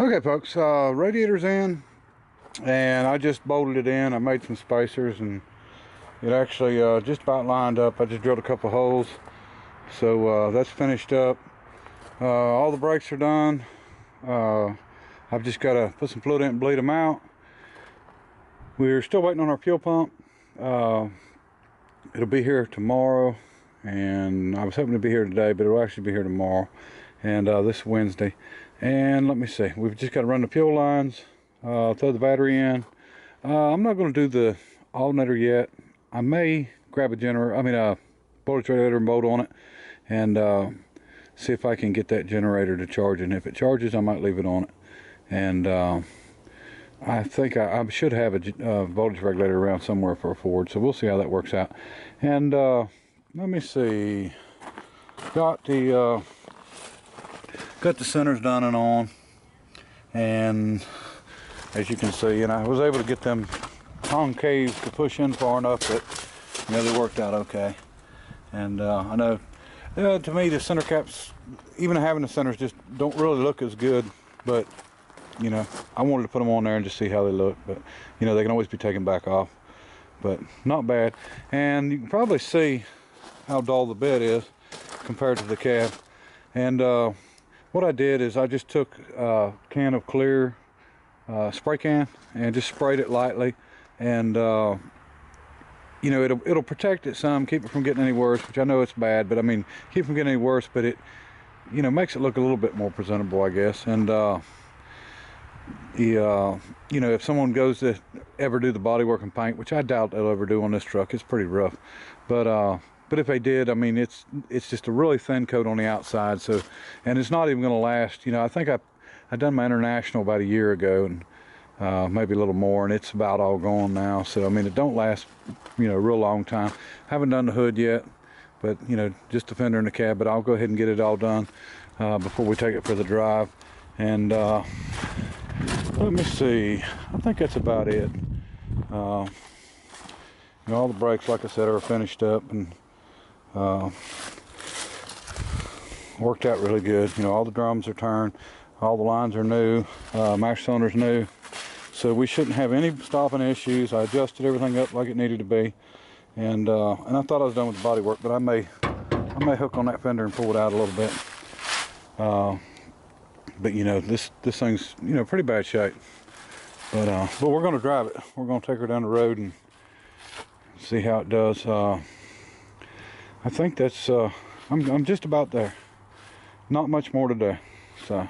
Okay, folks, radiator's in, and I just bolted it in. I made some spacers, and it actually just about lined up. I just drilled a couple holes, so that's finished up. All the brakes are done. I've just got to put some fluid in and bleed them out. We're still waiting on our fuel pump. It'll be here tomorrow, and I was hoping to be here today, but it'll actually be here tomorrow, and this Wednesday. And let me see, we've just got to run the fuel lines, throw the battery in. I'm not going to do the alternator yet. I may grab a voltage regulator and bolt on it, and see if I can get that generator to charge. And if it charges, I might leave it on it. And I think I should have a voltage regulator around somewhere for a Ford, so we'll see how that works out. And let me see, got the centers done and on, and as you can see, and I was able to get them concave to push in far enough that they worked out okay. And I know to me the center caps, even having the centers, just don't really look as good, but I wanted to put them on there and just see how they look. But they can always be taken back off, but not bad. And you can probably see how dull the bed is compared to the cab. And what I did is I just took a can of clear spray can and just sprayed it lightly, and it'll protect it some, keep it from getting any worse, which I know it's bad, but I mean, keep it from getting any worse, but it makes it look a little bit more presentable, I guess. And if someone goes to ever do the bodywork and paint, which I doubt they'll ever do on this truck, it's pretty rough, but if they did, I mean, it's just a really thin coat on the outside, so, and it's not even going to last. I think I done my International about a year ago, and maybe a little more, and it's about all gone now. So I mean, it don't last a real long time. Haven't done the hood yet, but just the fender and the cab. But I'll go ahead and get it all done before we take it for the drive. And let me see, I think that's about it. All the brakes, like I said, are finished up, and worked out really good. All the drums are turned, all the lines are new, master cylinder's new, so we shouldn't have any stopping issues. I adjusted everything up like it needed to be, and I thought I was done with the body work, but I may hook on that fender and pull it out a little bit. But this thing's pretty bad shape, but we're going to drive it. We're going to take her down the road and see how it does. I think that's I'm just about there. Not much more to do. So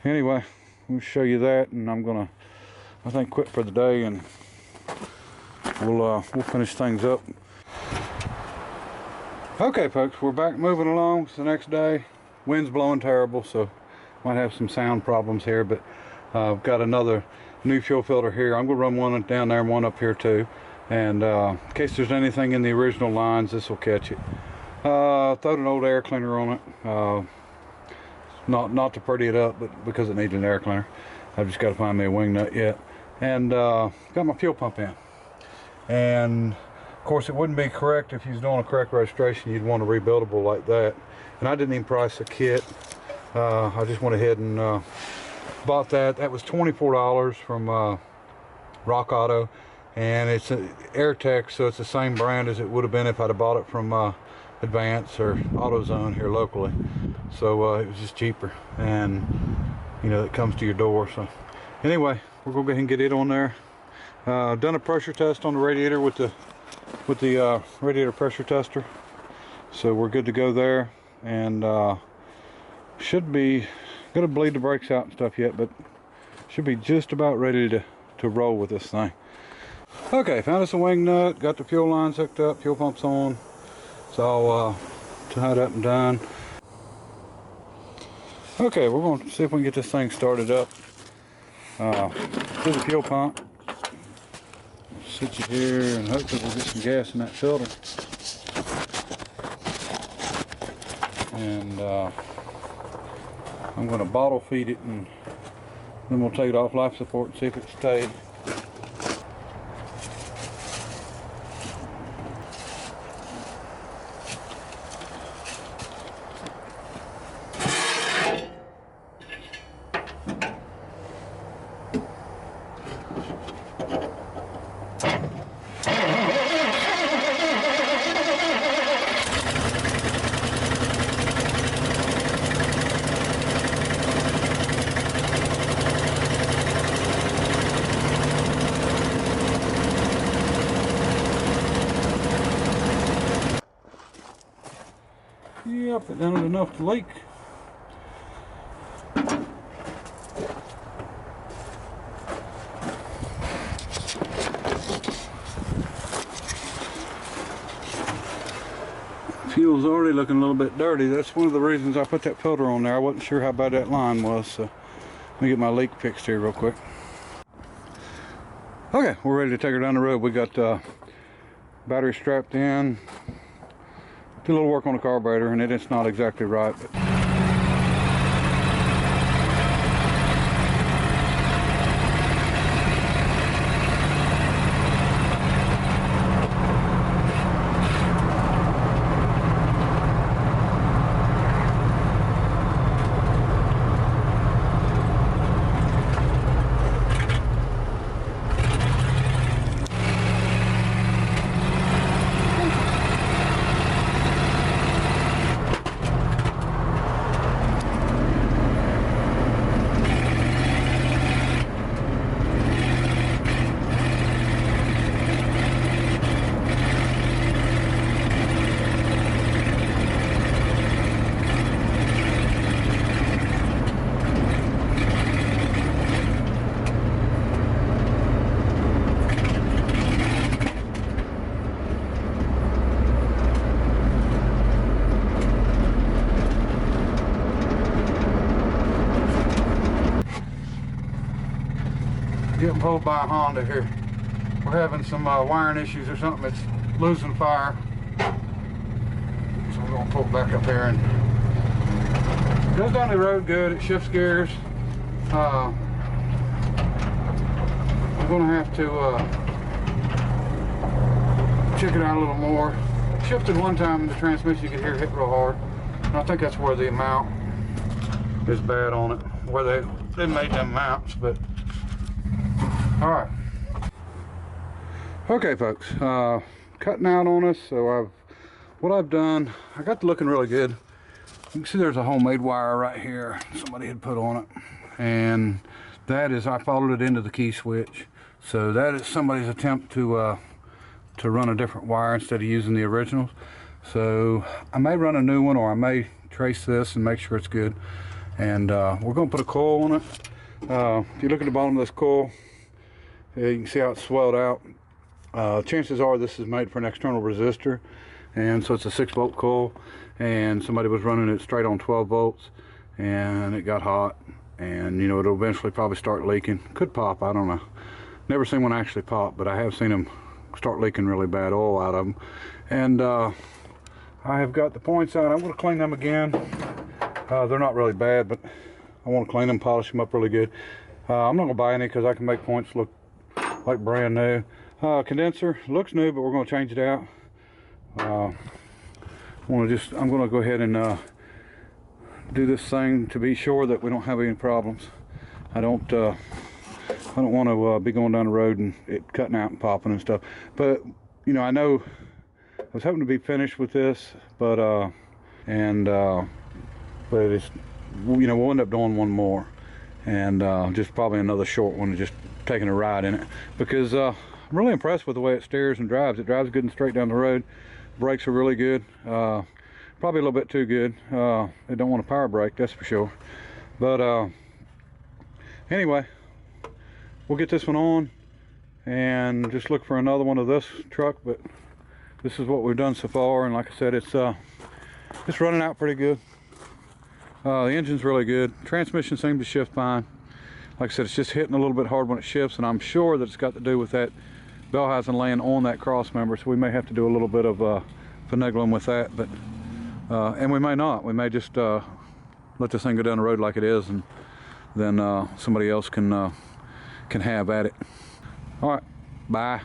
anyway, we'll show you that, and I'm gonna, I think, quit for the day, and we'll finish things up. Okay, folks, we're back moving along. It's the next day. Wind's blowing terrible, so might have some sound problems here, but I've got another new fuel filter here. I'm gonna run one down there and one up here too, and in case there's anything in the original lines, this will catch it. Throwed an old air cleaner on it, not to pretty it up, but because it needed an air cleaner. I've just got to find me a wing nut yet, and got my fuel pump in. And of course, it wouldn't be correct if you was doing a correct registration. You'd want a rebuildable like that, and I didn't even price a kit. I just went ahead and bought that. That was $24 from Rock Auto, and it's an Airtech, so it's the same brand as it would have been if I'd have bought it from Advance or AutoZone here locally. So it was just cheaper, and it comes to your door. So anyway, we're gonna go ahead and get it on there. Done a pressure test on the radiator with the radiator pressure tester, so we're good to go there. And should be gonna bleed the brakes out and stuff yet, but should be just about ready to roll with this thing. Okay, found us a wing nut, got the fuel lines hooked up, fuel pump's on. It's all tied up and done. Okay, we're going to see if we can get this thing started up. Here's the fuel pump. Sit you here, and hopefully we'll get some gas in that filter. And I'm going to bottle feed it, and then we'll take it off life support and see if it stayed. up, it done it enough to leak. Fuel's already looking a little bit dirty. That's one of the reasons I put that filter on there. I wasn't sure how bad that line was, so let me get my leak fixed here real quick. Okay, we're ready to take her down the road. We got battery strapped in. Did a little work on the carburetor, and it's not exactly right, but getting pulled by a Honda here. We're having some wiring issues or something. It's losing fire. So we're going to pull it back up here, and it goes down the road good. It shifts gears. I'm going to have to check it out a little more. Shifted one time in the transmission, you could hear it hit real hard. And I think that's where the mount is bad on it, where they made them mounts, but all right. Okay, folks, cutting out on us. So what I've done, I got it looking really good. You can see there's a homemade wire right here somebody had put on it, and that is, I followed it into the key switch. So that is somebody's attempt to run a different wire instead of using the originals. So I may run a new one, or I may trace this and make sure it's good. And we're going to put a coil on it. If you look at the bottom of this coil, you can see how it's swelled out. Chances are this is made for an external resistor, and so it's a 6-volt coil, and somebody was running it straight on 12 volts, and it got hot, and you know, it'll eventually probably start leaking. Could pop, I don't know. Never seen one actually pop, but I have seen them start leaking really bad oil out of them. And I have got the points out. I'm going to clean them again. They're not really bad, but I want to clean them, polish them up really good. I'm not going to buy any because I can make points look like brand new. Condenser looks new, but we're going to change it out. I'm going to go ahead and do this thing to be sure that we don't have any problems. I don't want to be going down the road and it cutting out and popping and stuff. But you know, I know I was hoping to be finished with this, but it's, you know, we'll end up doing one more, and just probably another short one, just taking a ride in it, because I'm really impressed with the way it steers and drives. It drives good and straight down the road. Brakes are really good. Probably a little bit too good. They don't want a power brake, that's for sure. But anyway, we'll get this one on and just look for another one of this truck. But this is what we've done so far, and like I said, it's running out pretty good. The engine's really good. Transmission seems to shift fine. Like I said, it's just hitting a little bit hard when it shifts, and I'm sure that it's got to do with that Bellheisen laying on that cross member, so we may have to do a little bit of finagling with that. But and we may not. We may just let this thing go down the road like it is, and then somebody else can have at it. All right, bye.